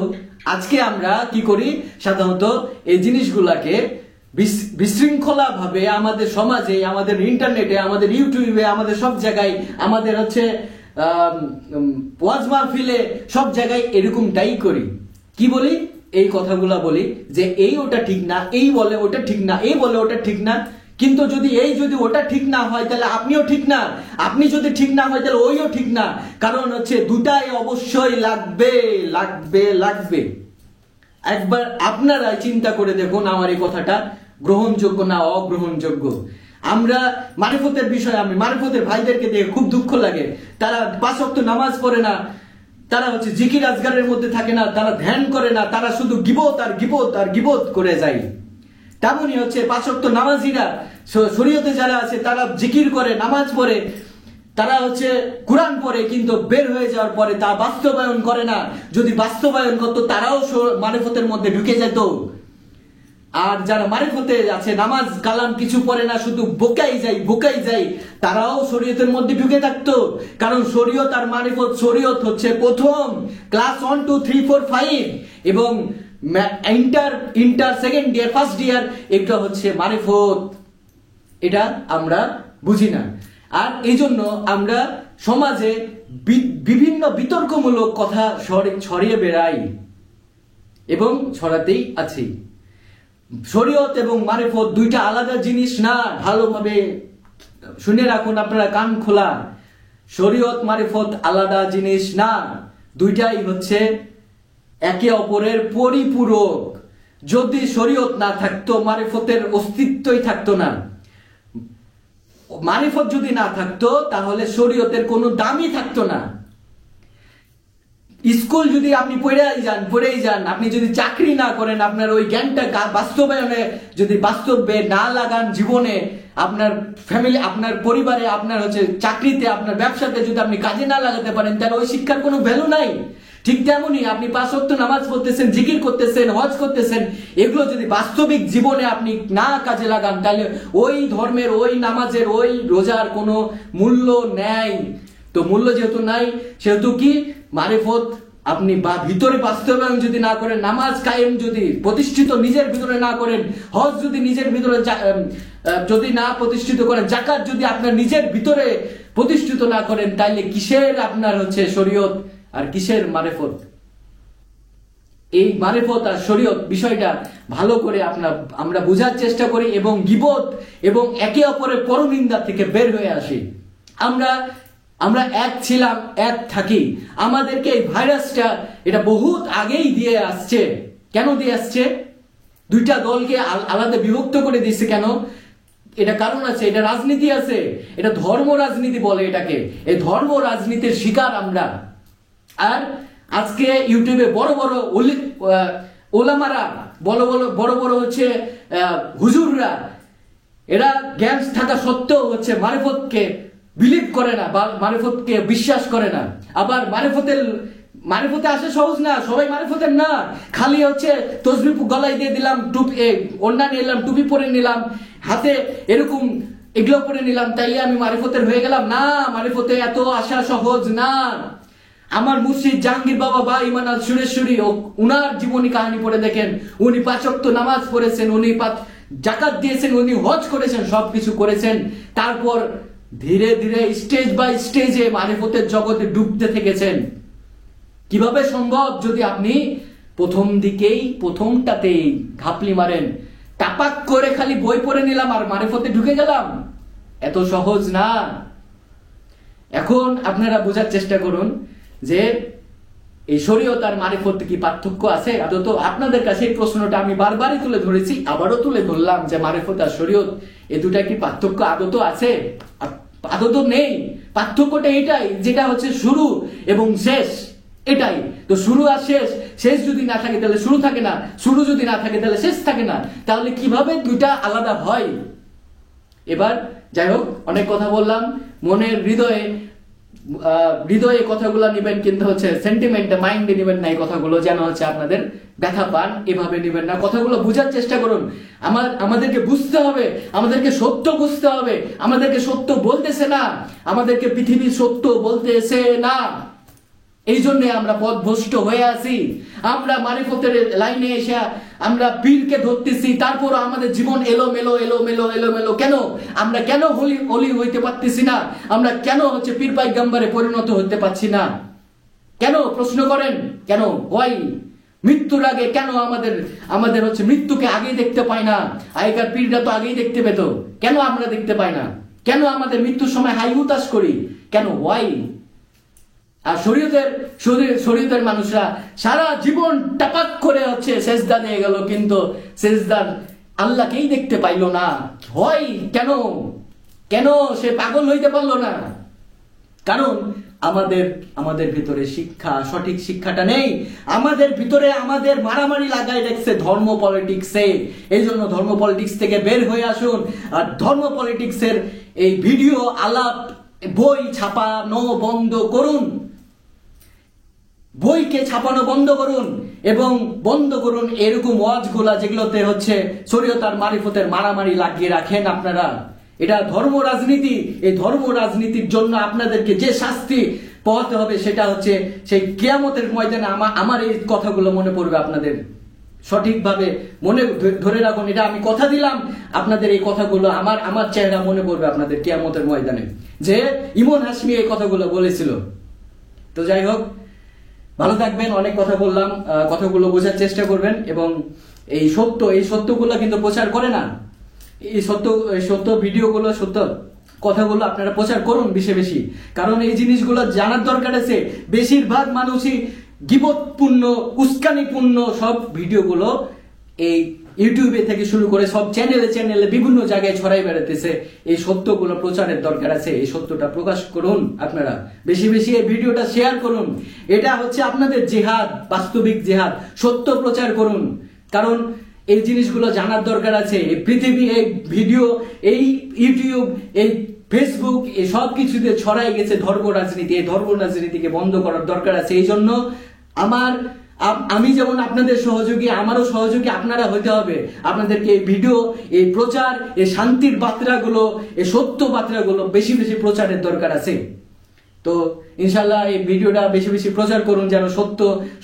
আজকে আমরা কি করি, সাধারণত এই জিনিসগুলাকে বিশৃঙ্খলা ভাবে আমাদের সমাজে, আমাদের ইন্টারনেটে, আমাদের ইউটিউবে, আমাদের সব জায়গায়, আমাদের হচ্ছে ওয়াজ মাহফিলে, সব জায়গায় এরকমটাই করি। কি বলি? এই কথাগুলা বলি যে এই ওটা ঠিক না, এই বলে ওটা ঠিক না, এই বলে ওটা ঠিক না। কিন্তু যদি ওটা ঠিক না হয় তাহলে আপনিও ঠিক না, আপনি যদি ঠিক না হয় তাহলে ওইও ঠিক না। কারণ হচ্ছে দুটাই অবশ্যই লাগবে লাগবে লাগবে। একবার আপনারা চিন্তা করে দেখুন আমার এই কথাটা গ্রহণযোগ্য না অগ্রহণযোগ্য। আমরা মারিফতের বিষয়ে, আমি মারিফতের ভাইদেরকে দেখে খুব দুঃখ লাগে, তারা 5 ওয়াক্ত নামাজ পড়ে না, তারা হচ্ছে জিকির আজগারের মধ্যে থাকে না, তারা ধ্যান করে না, তারা শুধু গিবত আর গিবত আর গিবত করে যায়। তেমনই হচ্ছে 5 ওয়াক্ত নামাজিরা, শরীয়তে যারা আছে তারা জিকির করে, নামাজ পড়ে, তারা হচ্ছে কুরআন পড়ে, কিন্তু বের হয়ে যাওয়ার পরে তা বাস্তবায়ন করে না। যদি বাস্তবায়ন করতো তারাও মারিফতের মধ্যে ঢুকে যেত। আর যারা মারিফতে আছে, নামাজ কালাম কিছু পড়ে না, শুধু বোকাই যায়, তারাও শরীয়তের মধ্যে ঢুকে থাকতো। কারণ শরীয়ত আর মারিফত, শরীয়ত হচ্ছে প্রথম ক্লাস 1 2 3 4 5 এবং inter second year, first year, এটা হচ্ছে মারিফত। এটা আমরা বুঝি না। আর এই জন্য আমরা সমাজে বিভিন্ন বিতর্কমূলক কথা ছড়িয়ে বেড়াই এবং ছড়াতেই আছি। শরীয়ত এবং মারিফত দুইটা আলাদা জিনিস না, ভালোভাবে শুনে রাখুন, আপনারা কান খোলা। শরীয়ত মারিফত আলাদা জিনিস না, দুইটাই হচ্ছে একে অপরের পরিপূরক। যদি শরীয়ত না থাকতো মারিফতের অস্তিত্বই থাকতো না। মারিফত যদি না থাকতো তাহলে শরীয়তের কোনো দামই থাকতো না। স্কুল যদি আপনি পড়েই যান, আপনি যদি চাকরি না করেন, আপনার ওই জ্ঞানটা বাস্তবায়নে যদি বাস্তবে না লাগান, জীবনে, আপনার ফ্যামিলি, আপনার পরিবারে, আপনার হচ্ছে চাকরিতে, আপনার ব্যবসাতে যদি আপনি কাজে না লাগাতে পারেন, তাহলে ওই শিক্ষার কোনো ভ্যালু নাই। ঠিক তেমনই আপনি 5 ওয়াক্ত নামাজ পড়তেছেন, জিকির করতেছেন, হজ করতেছেন, এগুলো যদি বাস্তবিক জীবনে আপনি না কাজে লাগান, তাহলে ওই ধর্মের, ওই নামাজের, ওই রোজার কোনো মূল্য নেই। তো মূল্য যেহেতু নাই, সেহেতু কি মারিফত আপনি ভিতরে বাস্তবায়ন যদি না করেন, নামাজ কায়েম যদি প্রতিষ্ঠিত নিজের ভিতরে না করেন, হজ যদি নিজের ভিতরে যদি না প্রতিষ্ঠিত করেন, যাকাত যদি আপনার নিজের ভিতরে প্রতিষ্ঠিত না করেন, তাইলে কিসের আপনার হচ্ছে শরীয়ত আর কিসের মারিফত? এই মারিফত আর শরীয়ত বিষয়টা ভালো করে আমরা বোঝার চেষ্টা করি এবং গীবত এবং একে অপরের পরনিন্দা থেকে বের হয়ে আসি। আমরা এক ছিলাম, এক থাকি। আমাদেরকে এই ভাইরাসটা এটা বহুত আগেই দিয়ে আসছে। কেন দিয়ে আসছে? দুইটা দলকে আলাদা বিভক্ত করে দিচ্ছে কেন? এটা কারণ আছে, এটা রাজনীতি আছে, এটা ধর্ম রাজনীতি বলে এটাকে। এই ধর্ম রাজনীতির শিকার আমরা। আর আজকে ইউটিউবে বড় বড় ওলামারা, বড় বড় হচ্ছে হুজুররা, এরা জ্ঞান থাকা সত্ত্বেও হচ্ছে মারিফতকে বিলিভ করে না বা মারিফতকে বিশ্বাস করে না। আবার মারিফতে আসা সহজ না, সবাই মারিফতের না। খালি হচ্ছে তসবিহ গলায় দিয়ে দিলাম, ওড়না নিলাম, টুপি পরে নিলাম, হাতে এরকম এগুলো পরে নিলাম, তাইলে আমি মারিফতের হয়ে গেলাম। না, মারিফতে এত আসা সহজ না। আমার মুর্শিদ জাহাঙ্গীর বাবা বা ইমান আল সুরেশ্বরী, উনার জীবনী কাহিনী পড়ে দেখেন। উনি 5 ওয়াক্ত নামাজ পড়েছেন, উনি যাকাত দিয়েছেন, উনি হজ করেছেন, সবকিছু করেছেন। তারপর ধীরে ধীরে স্টেজ বাই স্টেজে মারিফতের জগতে ডুবতে থেকেছেন। কিভাবে সম্ভব? যদি আপনি প্রথমটাতেই ঘাপলি মারেন, টাপাক করে খালি বই পড়ে নিলাম আর মারিফতে ঢুকে গেলাম, এত সহজ না। এখন আপনারা বোঝার চেষ্টা করুন যে এই শরীয়ত আর মারিফত কি পার্থক্য আছে আদত? আপনাদের কাছে এই প্রশ্নটা আমি বারবারই তুলে ধরেছি, আবারও তুলে ধরলাম যে মারিফত আর শরীয়ত এই দুটা কি পার্থক্য আদত আছে? আদত নেই। পার্থক্যটা এটাই, যেটা হচ্ছে শুরু এবং শেষ, এটাই তো। শুরু আর শেষ, শেষ যদি না থাকে তাহলে শুরু থাকে না, শুরু যদি না থাকে তাহলে শেষ থাকে না, তাহলে কিভাবে দুইটা আলাদা হয়? এবার যাই হোক, অনেক কথা বললাম, মনের হৃদয়ে কথাগুলো নিবেন, কিন্তু হচ্ছে সেন্টিমেন্টে মাইন্ডে নিবেন না এই কথাগুলো, যেন হচ্ছে আপনাদের ব্যথা পান, এভাবে নিবেন না। কথাগুলো বোঝার চেষ্টা করুন। আমাদেরকে বুঝতে হবে, আমাদেরকে সত্য বুঝতে হবে। আমাদেরকে সত্য বলতেছে না, আমাদেরকে পৃথিবীর সত্য বলতেছে না, এই জন্য আমরা পথভ্রষ্ট হয়ে আছি। আমরা মারিফতের লাইনে এসে আমরা পীরকে ধরতেছি, তারপর আমাদের জীবন এলোমেলো। কেন আমরা কেন অলি হইতে পারতেছি না? আমরা কেন হচ্ছে পীর পাইগাম্বারে পরিণত হতে পারছি না? কেন? প্রশ্ন করেন কেন? ওয়াই? মৃত্যুর আগে কেন আমাদের হচ্ছে মৃত্যুকে আগেই দেখতে পাই না? আগেকার পীররা তো আগেই দেখতে পেত, কেন আমরা দেখতে পাই না? কেন আমাদের মৃত্যুর সময় হাই হুতাশ করি? কেন? ওয়াই? আর শরীয়তের মানুষরা সারা জীবন টাপাক করে হচ্ছে সেজদা দিয়ে গেল, কিন্তু সেজদার আল্লাহকেই দেখতে পাইলো না। হয় কেন? কেন সে পাগল হইতে পারলো না? কারণ আমাদের ভিতরে সঠিক শিক্ষাটা নেই। আমাদের ভিতরে আমাদের মারামারি লাগাই দেখছে ধর্ম পলিটিক্সে। এই জন্য ধর্ম পলিটিক্স থেকে বের হয়ে আসুন, আর ধর্ম পলিটিক্সের এই ভিডিও আলাপ বই ছাপানো বন্ধ করুন, বইকে ছাপানো বন্ধ করুন, এবং বন্ধ করুন এরকম ওয়াজগুলা যেগুলোতে হচ্ছে শরীয়ত আর মারিফতের মারামারি লাগিয়ে রাখেন আপনারা। এটা ধর্ম রাজনীতি। এই ধর্ম রাজনীতির জন্য আপনাদেরকে যে শাস্তি পাওয়াতে হবে সেটা হচ্ছে সেই কিয়ামতের ময়দানে। আমার এই কথাগুলো মনে পড়বে আপনাদের, সঠিকভাবে মনে ধরে রাখুন। এটা আমি কথা দিলাম, আপনাদের এই কথাগুলো আমার চেহারা মনে পড়বে আপনাদের কিয়ামতের ময়দানে, যে ইমন হাশমি এই কথাগুলো বলেছিল। তো যাই হোক, ভালো থাকবেন। অনেক কথা বললাম, কথাগুলো বোঝার চেষ্টা করবেন, এবং এই সত্যগুলো কিন্তু প্রচার করে না। এই সত্য ভিডিওগুলো, সত্য কথাগুলো আপনারা প্রচার করুন বেশি বেশি, কারণ এই জিনিসগুলো জানার দরকার আছে। বেশিরভাগ মানুষই গীবতপূর্ণ, উস্কানিপূর্ণ সব ভিডিওগুলো এই ইউটিউবে থেকে শুরু করে সব চ্যানেলে বিভিন্ন জায়গায় ছড়াই বেড়াতেছে। এই সত্যগুলো প্রচারের দরকার আছে। এই সত্যটা প্রকাশ করুন আপনারা, বেশি বেশি এই ভিডিওটা শেয়ার করুন। এটা হচ্ছে আপনাদের জিহাদ, বাস্তবিক জিহাদ। সত্য প্রচার করুন, কারণ এই জিনিসগুলো জানার দরকার আছে। এই পৃথিবী, এই ভিডিও, এই ইউটিউব, এই ফেসবুক, এই সব কিছুতে ছড়াই গেছে ধর্ম রাজনীতি। এই ধর্ম রাজনীতিকে বন্ধ করার দরকার আছে। এই জন্য আমি যেমন আপনাদের সহযোগী, আমারও সহযোগী আপনারা হতে হবে। আপনাদেরকে এই ভিডিও, এই প্রচার, এই শান্তির বার্তাগুলো, এই সত্য বার্তাগুলো বেশি বেশি প্রচারের দরকার আছে। তো ইনশাল্লাহ এই ভিডিওটা বেশি বেশি প্রচার করুন, যেন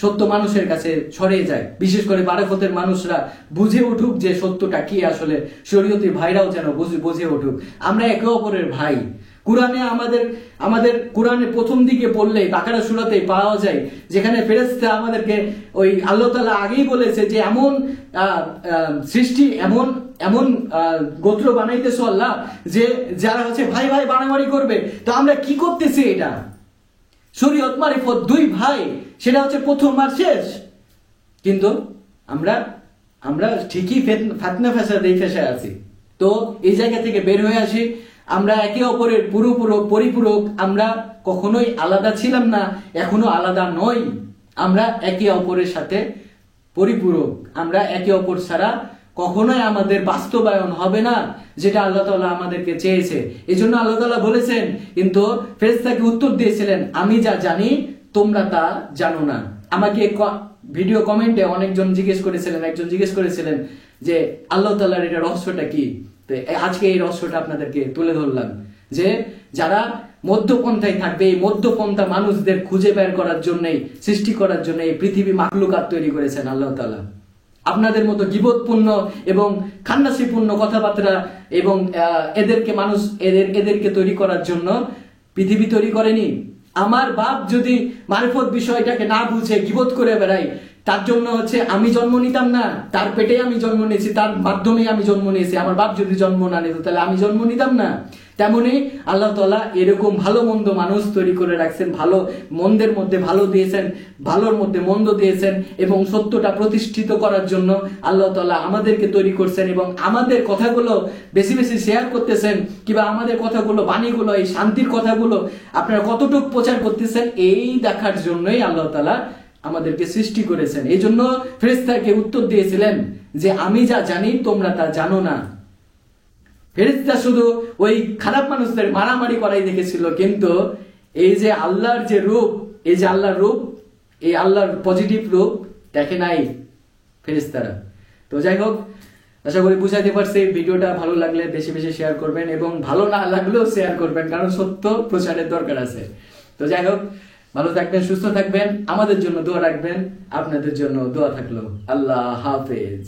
সত্য মানুষের কাছে ছড়িয়ে যায়। বিশেষ করে মারিফতের মানুষরা বুঝে উঠুক যে সত্যটা কি আসলে। শরীয়তি ভাইরাও যেন বুঝে উঠুক আমরা একে অপরের ভাই। কুরআনে আমাদের কোরআনে প্রথম দিকে পড়লে বাকারা সূরাতে পাওয়া যায়, যেখানে ফেরেশতা আমাদেরকে ওই আল্লাহ তাআলা আগেই বলেছে যে এমন সৃষ্টি, এমন গোত্র বানাইতেছো আল্লাহ, যে যারা হচ্ছে ভাই ভাই বাড়াবাড়ি করবে। তো আমরা কি করতেছি? এটা শরীয়ত মারিফত দুই ভাই, সেটা হচ্ছে প্রথম আর শেষ। কিন্তু আমরা ঠিকই ফাতনা ফাসাদেই ফেসে আছি। তো এই জায়গা থেকে বের হয়ে আসি। আমরা একে অপরের পরিপূরক। আমরা কখনোই আলাদা ছিলাম না, এখনো আলাদা নই। আমরা একে অপরের সাথে পরিপূরক। আমরা একে অপর ছাড়া কখনোই আমাদের বাস্তবায়ন হবে না, যেটা আল্লাহ তাআলা আমাদেরকে চেয়েছে। এই জন্য আল্লাহ তাআলা বলেছেন, কিন্তু ফেরেশতাকে উত্তর দিয়েছিলেন, আমি যা জানি তোমরা তা জানো না। আমাকে ভিডিও কমেন্টে একজন জিজ্ঞেস করেছিলেন যে আল্লাহ তাআলার এটা রহস্যটা কি। তো আজকে এই রহস্যটা আপনাদেরকে তুলে ধরলাম, যে যারা মধ্যপন্থায় থাকবে, এই মধ্যপন্থা মানুষদের খুঁজে বের করার জন্যই, সৃষ্টি করার জন্য এই পৃথিবী মাখলুকাত তৈরি করেছেন আল্লাহ তাআলা। আপনাদের মতো গীবতপূর্ণ এবং খান্নাসিপূর্ণ কথাবার্তা এবং এদেরকে তৈরি করার জন্য পৃথিবী তৈরি করেনি। আমার বাপ যদি মারিফত বিষয়টাকে না বুঝে গীবত করে বেড়াই, তার জন্য হচ্ছে আমি জন্ম নিতাম না, তার পেটে আমি জন্ম নিয়েছি, তার মাধ্যমে আমি জন্ম নিয়েছি। আমার বাপ যদি জন্ম না নিত তাহলে আমি জন্ম নিতাম না। তেমনি আল্লাহ তাআলা এরকম ভালো মন্দ মানুষ তৈরি করে রাখছেন, ভালো মন্দের মধ্যে ভালো দিয়েছেন, ভালোর মধ্যে মন্দ দিয়েছেন, এবং সত্যটা প্রতিষ্ঠিত করার জন্য আল্লাহ তাআলা আমাদেরকে তৈরি করছেন, এবং আমাদের কথাগুলো বেশি বেশি শেয়ার করতেছেন, কিংবা আমাদের কথাগুলো, বাণীগুলো, এই শান্তির কথাগুলো আপনারা কতটুকু প্রচার করতেছেন এই দেখার জন্যই আল্লাহ তাআলা আমাদেরকে সৃষ্টি করেছেন। এই জন্য ফেরেশতাকে উত্তর দিয়েছিলেন যে আমি যা জানি তোমরা তা জানো না। ফেরেশতা শুধু ওই খারাপ মানুষদের মারামারি করাই দেখেছিল, কিন্তু এই যে আল্লাহর যে রূপ, এই যে আল্লাহর রূপ, এই আল্লাহর পজিটিভ রূপ দেখে নাই ফেরেশতারা। তো যাই হোক, আশা করি বুঝাইতে পারছি। ভিডিওটা ভালো লাগলে বেশি বেশি শেয়ার করবেন, এবং ভালো না লাগলেও শেয়ার করবেন, কারণ সত্য প্রচারের দরকার আছে। তো যাই হোক, ভালো থাকবেন, সুস্থ থাকবেন, আমাদের জন্য দোয়া রাখবেন, আপনাদের জন্য দোয়া থাকলো। আল্লাহ হাফেজ।